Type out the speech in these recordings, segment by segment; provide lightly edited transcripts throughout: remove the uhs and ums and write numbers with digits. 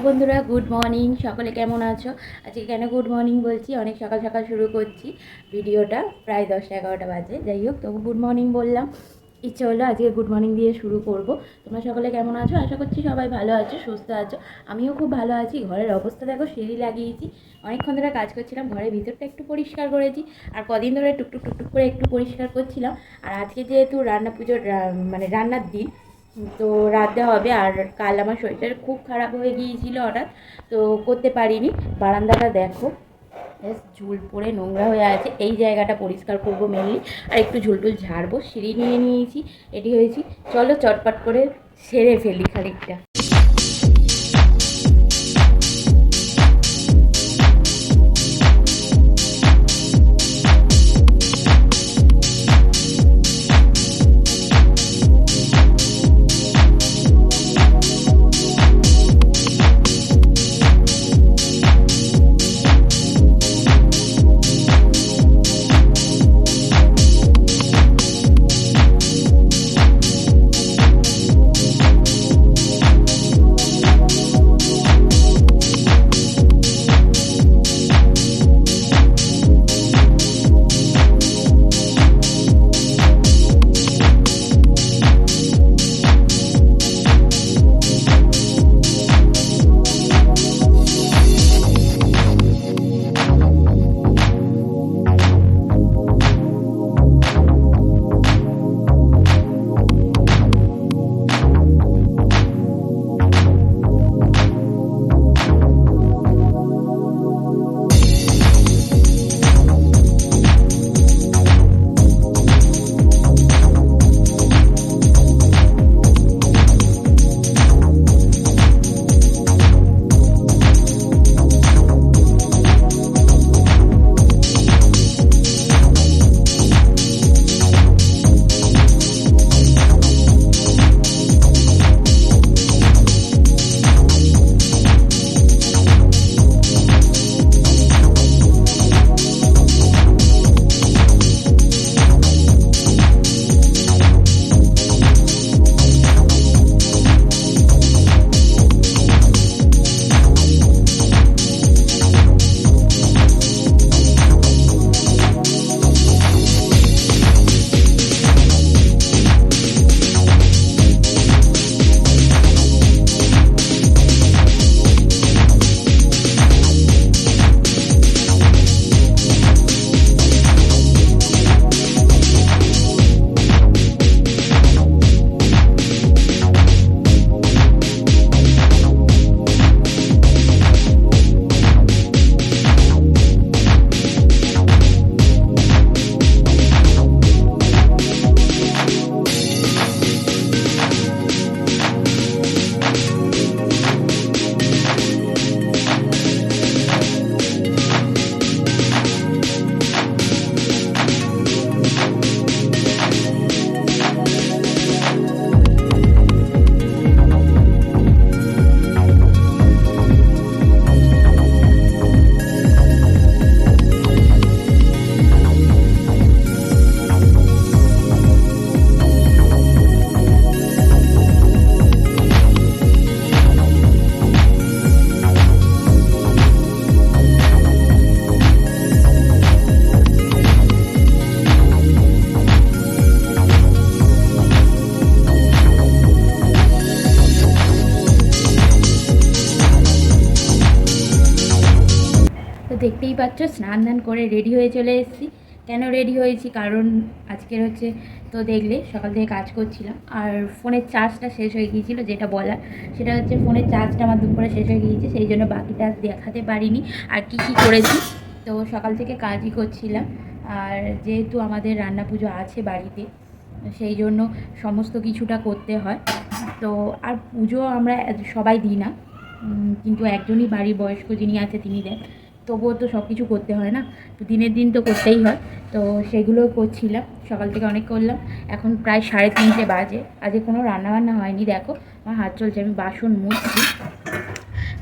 বন্ধুরা, good morning. সকলে কেমন আছো? আজকে কেন গুড মর্নিং বলছি, অনেক সকাল সকাল শুরু করছি ভিডিওটা, প্রায় 10-11টা বাজে। যাই হোক, তবু গুড মর্নিং বললাম, ইচ্ছে হলো আজকে গুড মর্নিং দিয়ে শুরু করব। তোমরা সকলে কেমন আছো? আশা করছি সবাই ভালো আছো, সুস্থ আছো। আমিও খুব ভালো আছি। ঘরের অবস্থা দেখো, সিঁড়ি লাগিয়েছি, অনেকক্ষণ ধরে কাজ করছিলাম, ঘরের ভিতরটা একটু পরিষ্কার করেছি, আর কদিন ধরে টুকটুক টুকটুক করে একটু পরিষ্কার করছিলাম। আর আজকে যেহেতু মানে রান্নার দিন, তো রাঁধতে হবে। আর কাল আমার শরীরটা খুব খারাপ হয়ে গিয়েছিল হঠাৎ, তো করতে পারিনি। বারান্দাটা দেখো, বেশ ঝুল পড়ে নোংরা হয়ে আছে, এই জায়গাটা পরিষ্কার করব মেনলি, আর একটু ঝুলটুল ঝাড়বো। সিঁড়ি নিয়ে নিয়েছি, রেডি হয়েছি, চলো চটপট করে সেরে ফেলি খানিকটা। দেখতেই পাচ্ছ, স্নান দান করে রেডি হয়ে চলে এসেছি। কেন রেডি হয়েছি? কারণ আজকের হচ্ছে, তো দেখলে সকাল থেকে কাজ করছিলাম, আর ফোনের চার্জটা শেষ হয়ে গিয়েছিলো। যেটা বলার সেটা হচ্ছে, ফোনের চার্জটা আমার দুম করে শেষ হয়ে গিয়েছে, সেই জন্য বাকিটা দেখাতে পারিনি আর কি কি করেছি। তো সকাল থেকে কাজই করছিলাম, আর যেহেতু আমাদের রান্না পুজো আছে বাড়িতে, সেই জন্য সমস্ত কিছুটা করতে হয়। তো আর পুজো আমরা সবাই দিই না, কিন্তু একজনই বাড়ির বয়স্ক যিনি আছে তিনি দেন। তবুও তো সব কিছু করতে হয় না, তো দিনের দিন তো করতেই হয়। তো সেগুলো করছিলাম, সকাল থেকে অনেক করলাম। এখন প্রায় 3:30 বাজে, আজকে কোনো রান্নাবান্না হয়নি। দেখো আমার হাত চলছে, আমি বাসন মুছছি।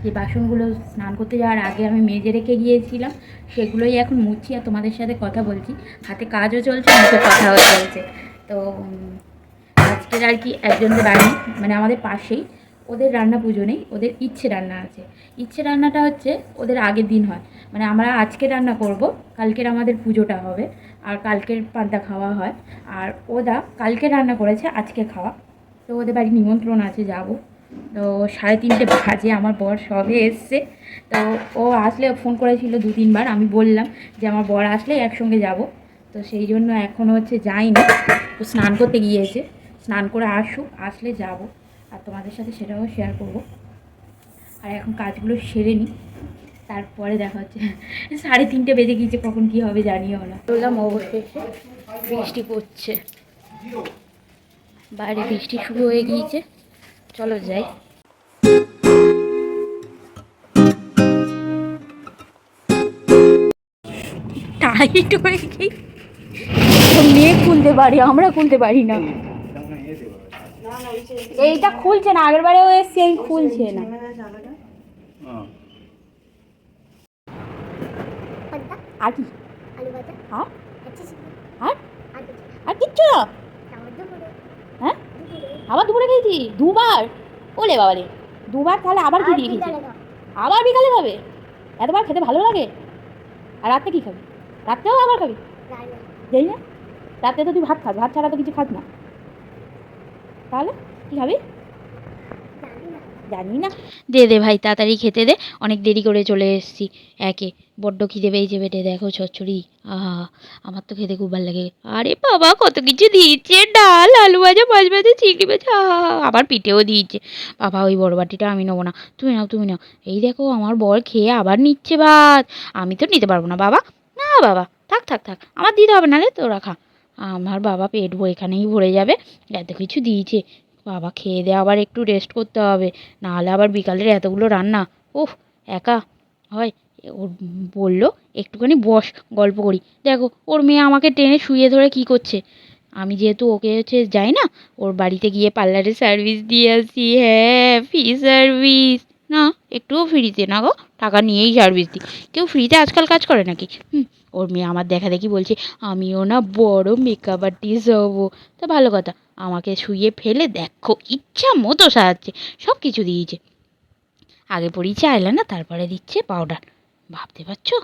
যে বাসনগুলো স্নান করতে যাওয়ার আগে আমি মেজে রেখে গিয়েছিলাম, সেগুলোই এখন মুছছি আর তোমাদের সাথে কথা বলছি। হাতে কাজও চলছে, মুখে কথাও চলছে। তো আজকের আর কি একজনের বাড়ি, মানে আমাদের পাশেই, ওদের রান্না পুজো নেই, ওদের ইচ্ছে রান্না আছে। ইচ্ছে রান্নাটা হচ্ছে ওদের আগের দিন হয়, মানে আমরা আজকে রান্না করব, কালকের আমাদের পুজোটা হবে, আর কালকের পান্তা খাওয়া হয়। আর ওরা কালকে রান্না করেছে, আজকে খাওয়া। তো ওদের বাড়ি নিমন্ত্রণ আছে, যাব। তো 3:30 বাজে, আমার বর সবে এসছে। তো ও আসলে ফোন করেছিল 2-3 বার, আমি বললাম যে আমার বর আসলে একসঙ্গে যাব। তো সেই জন্য এখনও হচ্ছে যাইনি, তো স্নান করতে গিয়েছে, স্নান করে আসুক, আসলে যাব, আর তোমাদের সাথে সেটাও শেয়ার করব। আর এখন কাজগুলো সেরে নিই, তারপরে দেখা হচ্ছে। 3:30 বেজে গিয়েছে, কখন কী হবে জানিও না। বললাম অবশেষে বৃষ্টি পড়ছে, বাইরে বৃষ্টি শুরু হয়ে গিয়েছে, চলো যাই। টাইট হয়ে গেই, মেয়ে খুলতে পারি, আমরা খুলতে পারি না। এইটা খুলছে না, আগের বারেও এসছি, এই খুলছে না। আর কি? আর আর আর কিচ্ছু না? হ্যাঁ, আবার দুপুরে খেয়েছি 2 বার? ওলে বাবা রে, 2 বার? তাহলে আবার কি দিয়ে খেয়েছি? আবার বিকালে খাবে? এতবার খেতে ভালো লাগে? আর রাত্রে কি খাবি? রাত্রেও আবার খাবি? জানি না, রাত্রে তো তুই ভাত খাস, ভাত ছাড়া তো কিছু খাস না, তাহলে কী খাবি? জানি না। দে দে ভাই, তাড়াতাড়ি খেতে দে, অনেক দেরি করে চলে এসেছি। একে বড্ড খিদে পেয়েছে পেটে, দেখো ছচ্ছড়ি, আহা, আমার তো খেতে খুব ভালো লাগে। আরে বাবা, কত কিছু দিয়েছে, ডাল, আলু ভাজা, মাছ ভাজা, চিংড়ি ভাজা, আহা, আবার পিঠেও দিয়েছে। বাবা, ওই বড় বাটিটা আমি নেবো না, তুমি নাও, তুমি নাও। এই দেখো আমার বর খেয়ে আবার নিচ্ছে ভাত, আমি তো নিতে পারবো না বাবা। না বাবা, থাক থাক থাক, আমার দিতে হবে না রে, তোরা খা। আমার বাবা পেট এখানেই ভরে যাবে, এত কিছু দিয়েছে। বাবা খেয়ে দিয়ে আবার একটু রেস্ট করতে হবে, নাহলে আবার বিকালের এতগুলো রান্না, ওহ, একা হয়। ওর বললো একটুখানি বস, গল্প করি। দেখো ওর মেয়ে আমাকে টেনে শুয়ে ধরে কি করছে। আমি যেহেতু ওকে হচ্ছে যাই না, ওর বাড়িতে গিয়ে পার্লারে সার্ভিস দিয়ে আসি। হ্যাঁ, ফ্রি সার্ভিস। না, একটুও ফ্রিতে না গো, টাকা নিয়েই সার্ভিস দিই। কেউ ফ্রিতে আজকাল কাজ করে নাকি? ওর মেয়ে আমার দেখা দেখি বলছে আমিও না বড় মেকআপ আর্টিস্ট হবো। তা ভালো কথা, আমাকে শুয়ে ফেলে দেখো ইচ্ছা মতো সাজাচ্ছে, সব কিছু দিয়েছে। আগে পরিয়েছে আইলাইনার, তারপরে দিচ্ছে পাউডার। ভাবতে পারছো,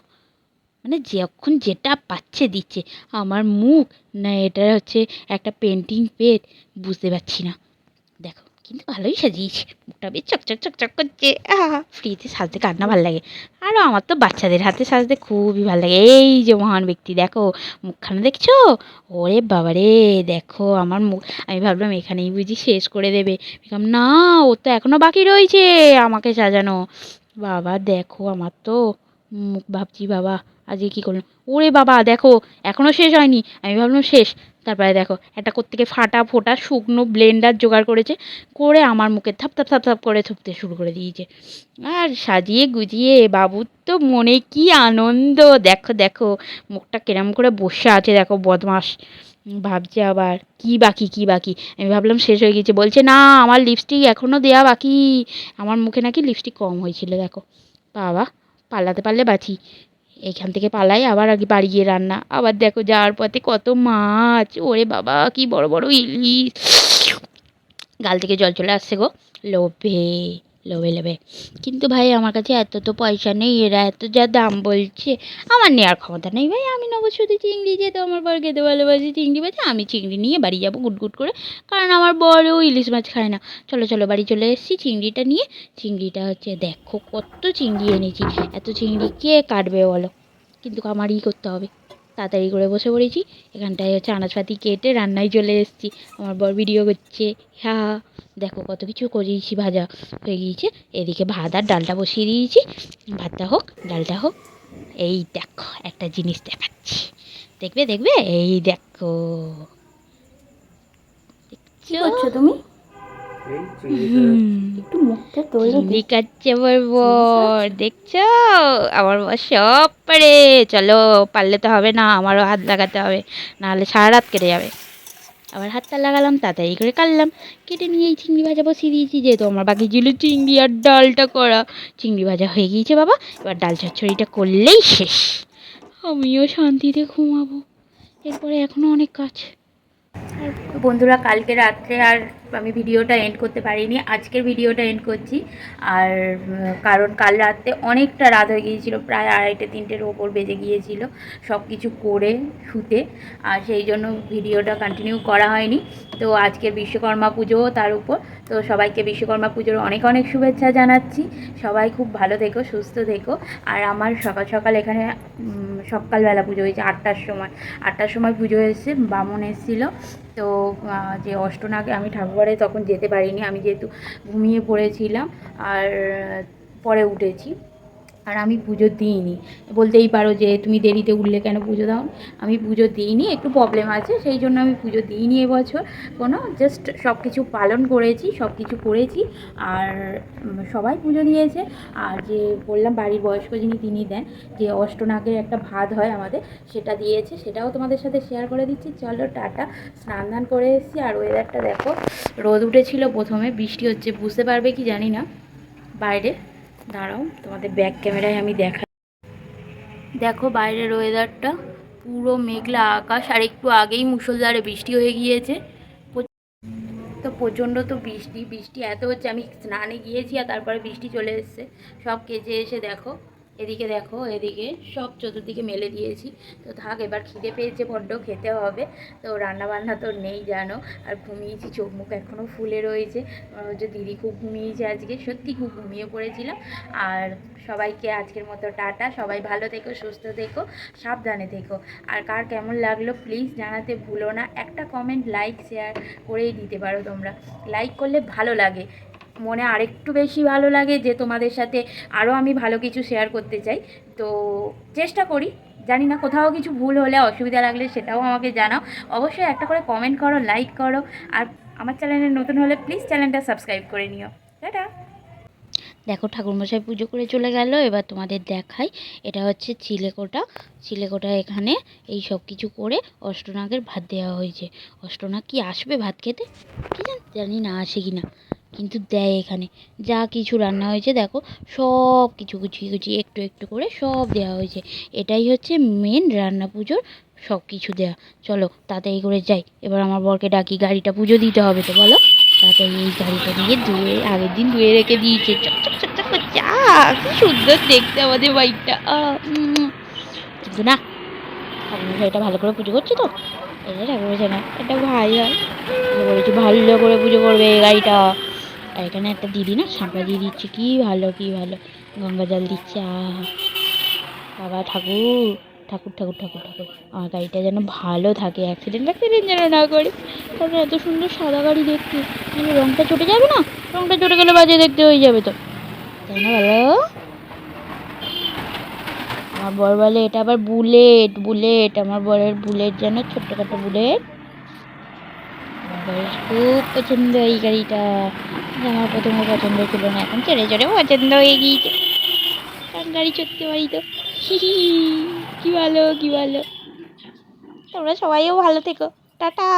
মানে যখন যেটা পাচ্ছে দিচ্ছে। আমার মুখ না এটা হচ্ছে একটা পেন্টিং পেট, বুঝতে পারছি না। দেখো কিন্তু ভালোই সাজিয়েছি, মুখটা বেশ চকচক চকচক করছে। ফ্রিতে সাজতে কার না ভালো লাগে, আরও আমার তো বাচ্চাদের হাতে সাজতে খুবই ভালো লাগে। এই যে মহান ব্যক্তি, দেখো মুখখানা দেখছো? ওরে বাবা রে, দেখো আমার মুখ। আমি ভাবলাম এখানেই বুঝি শেষ করে দেবে, দেখলাম না, ও তো এখনো বাকি রয়েছে আমাকে সাজানো। বাবা দেখো আমার তো মুখ, ভাবছি বাবা আজকে কী করলাম। ওরে বাবা দেখো, এখনও শেষ হয়নি, আমি ভাবলাম শেষ। তারপরে দেখো একটা কোত্থেকে ফাটা ফোটা শুকনো ব্লেন্ডার জোগাড় করেছে, করে আমার মুখে থাপ থাপ থাপ থাপ করে থুপতে শুরু করে দিয়েছে। আর সাজিয়ে গুজিয়ে বাবুর তো মনে কি আনন্দ, দেখো দেখো মুখটা কেরম করে বসে আছে, দেখো বদমাস। ভাবছে আবার কি বাকি কি বাকি। আমি ভাবলাম শেষ হয়ে গেছে, বলছে না আমার লিপস্টিক এখনও দেয়া বাকি। আমার মুখে নাকি লিপস্টিক কম হয়েছিল। দেখো বাবা, পালাতে পারলে বাঁচি, এইখান থেকে পালাই, আবার আগে বাড়ি গিয়ে রান্না। আবার দেখো যাওয়ার পথে কত মাছ, ওরে বাবা কি বড় বড় ইলিশ, গাল থেকে জল চলে আসছে গো, লোভে লোভে লোভে। কিন্তু ভাই আমার কাছে এত তো পয়সা নেই, এরা এত যা দাম বলছে, আমার নেওয়ার ক্ষমতা নেই ভাই। আমি নেবো শুধু চিংড়ি, যেহেতু আমার বর খেতে ভালোবাসে চিংড়ি মাছ, আমি চিংড়ি নিয়ে বাড়ি যাবো গুট গুট করে, কারণ আমার বরও ইলিশ মাছ খায় না। চলো চলো বাড়ি চলে এসেছি চিংড়িটা নিয়ে। চিংড়িটা হচ্ছে দেখো কত চিংড়ি এনেছি, এত চিংড়ি কে কাটবে বলো, কিন্তু আমারই করতে হবে। তাড়াতাড়ি করে বসে পড়েছি, এখানটায় হচ্ছে আনাজপাতি কেটে রান্নায় চলে এসেছি। আমার বর ভিডিও করছে, হ্যাঁ দেখো কত কিছু করিয়েছি, ভাজা হয়ে গিয়েছে। এদিকে ভাত আর ডালটা বসিয়ে দিয়েছি, ভাতটা হোক ডালটা হোক। এই দেখো একটা জিনিস দেখাচ্ছি, দেখবে দেখবে, এই দেখো। কি করছো তুমি? একটু মুখটা চিংড়ি কাটছে আমার বর, দেখছো? আমার বর সব পারে। চলো, পারলে তো হবে না, আমারও হাত লাগাতে হবে, নাহলে সারা রাত কেটে যাবে। আবার হাতটা লাগালাম, তাড়াতাড়ি করে কাটলাম, কেটে নিয়ে এই চিংড়ি ভাজা বসিয়ে দিয়েছি, যেহেতু আমার বাকি ছিল চিংড়ি আর ডালটা করা। চিংড়ি ভাজা হয়ে গিয়েছে বাবা, এবার ডাল চচ্চড়িটা করলেই শেষ, আমিও শান্তিতে ঘুমাবো। এরপরে এখনও অনেক কাজ। বন্ধুরা, কালকে রাত্রে আর আমি ভিডিওটা এন্ড করতে পারিনি, আজকের ভিডিওটা এন্ড করছি। আর কারণ কাল রাতে অনেকটা রাত হয়ে গিয়েছিলো, প্রায় 2:30-3টের ওপর বেজে গিয়েছিল সব কিছু করে শুতে, আর সেই জন্য ভিডিওটা কন্টিনিউ করা হয়নি। তো আজকে বিশ্বকর্মা পুজো তার উপর, তো সবাইকে বিশ্বকর্মা পুজোর অনেক অনেক শুভেচ্ছা জানাচ্ছি। সবাই খুব ভালো থেকো, সুস্থ থেকো। আর আমার সকাল সকাল এখানে সকালবেলা পুজো হয়েছে 8টার সময় পুজো হয়েছে, বামন এসেছিলো। তো যে অষ্টনাগে আমি ঠাকুরবাড়ি তখন যেতে পারিনি, আমি যেহেতু ঘুমিয়ে পড়েছিলাম আর পরে উঠেছি। আর আমি পুজো দিইনি, বলতেই পারো যে তুমি দেরিতে উঠলে কেন পুজো দাও। আমি পুজো দিইনি, একটু প্রবলেম আছে সেই জন্য আমি পুজো দিইনি এবছর কোনো, জাস্ট সব কিছু পালন করেছি, সব কিছু করেছি। আর সবাই পুজো দিয়েছে। আর যে বললাম বাড়ির বয়স্ক যিনি তিনি দেন, যে অষ্টনাগের একটা ভাত হয় আমাদের, সেটা দিয়েছে, সেটাও তোমাদের সাথে শেয়ার করে দিচ্ছি। চলো টাটা। স্নান ধান করে এসেছি। আর ওয়েদারটা দেখো, রোদ উঠেছিল প্রথমে, বৃষ্টি হচ্ছে, বুঝতে পারবে কি জানি না বাইরে। দাঁড়াও তোমাদের ব্যাক ক্যামেরায় আমি দেখাই। দেখো বাইরের ওয়েদারটা, পুরো মেঘলা আকাশ, আর একটু আগেই মুষলধারে বৃষ্টি হয়ে গিয়েছে। তো প্রচণ্ড তো বৃষ্টি বৃষ্টি এত হচ্ছে, আমি স্নানে গিয়েছি আর তারপরে বৃষ্টি চলে এসছে। সব কেচে এসে দেখো, এদিকে দেখো, এদিকে সব চতুর্দিকে মেলে দিয়েছি। তো থাক, এবার খিদে পেয়েছে বড্ড, খেতে হবে। তো রান্নাবান্না তো নেই জানো, আর ঘুমিয়েছি, চোখ মুখ এখনও ফুলে রয়েছে। যে দিদি খুব ঘুমিয়েছে আজকে, সত্যি খুব ঘুমিয়ে পড়েছিলাম। আর সবাইকে আজকের মতো টাটা। সবাই ভালো থেকো, সুস্থ থেকো, সাবধানে থেকো। আর কার কেমন লাগলো প্লিজ জানাতে ভুলো না। একটা কমেন্ট, লাইক, শেয়ার করেই দিতে পারো তোমরা। লাইক করলে ভালো লাগে, মনে আরেকটু বেশি ভালো লাগে যে তোমাদের সাথে আরও আমি ভালো কিছু শেয়ার করতে চাই। তো চেষ্টা করি, জানি না কোথাও কিছু ভুল হলে, অসুবিধা লাগলে সেটাও আমাকে জানাও। অবশ্যই একটা করে কমেন্ট করো, লাইক করো। আর আমার চ্যানেলে নতুন হলে প্লিজ চ্যানেলটা সাবস্ক্রাইব করে নিও। টাটা। দেখো ঠাকুরমশাই পুজো করে চলে গেল, এবার তোমাদের দেখাই। এটা হচ্ছে চিলেকোঠা। চিলেকোঠা এখানে এই সব কিছু করে অষ্টনাগের ভাত দেওয়া হয়েছে। অষ্টনাগ কি আসবে ভাত খেতে, কি জানি না আসে কি না, কিন্তু দেয় এখানে। যা কিছু রান্না হয়েছে দেখো, সব কিছু গুছিয়ে গুছিয়ে একটু একটু করে সব দেওয়া হয়েছে। এটাই হচ্ছে মেন রান্না পুজোর, সব কিছু দেওয়া। চলো তাড়াতাড়ি করে যাই, এবার আমার বরকে ডাকি, গাড়িটা পুজো দিতে হবে তো বলো। তাড়াতাড়ি এই গাড়িটা নিয়ে ধুয়ে, আগের দিন ধুয়ে রেখে দিয়েছে, চকচক করছে। কি সুন্দর দেখতে আমাদের বাইকটা। কিন্তু না, ঠাকুরমশাইটা ভালো করে পুজো করছে তো, এটা ঠাকুরমশাই না, এটা ভাই হয়। বলেছি ভালো করে পুজো করবে এই গাড়িটা। আর এখানে একটা দিদি না সাঁপড়া দিয়ে দিচ্ছে, কি ভালো কি ভালো, গঙ্গা জল দিচ্ছে। বাবা ঠাকুর, ঠাকুর ঠাকুর ঠাকুর ঠাকুর, আমার গাড়িটা যেন ভালো থাকে, অ্যাক্সিডেন্ট যেন না করে। কারণ এত সুন্দর সাদা গাড়ি দেখতে, মানে রঙটা চটে যাবে না, রঙটা চটে গেলে বাজে দেখতে হয়ে যাবে তো, তাই না বলো। আমার বর বলে এটা আবার বুলেট, বুলেট, আমার বরের বুলেট যেন, ছোট্টখাটো বুলেট। আমার বরের খুব পছন্দ এই গাড়িটা। আমার প্রথমে পছন্দ ছিল না, এখন চড়ে চড়ে পছন্দ হয়ে গিয়েছে। কারণ গাড়ি চড়তে পারি তো। কি ভালো কি ভালো। তোমরা সবাইও ভালো থেকো, টাটা।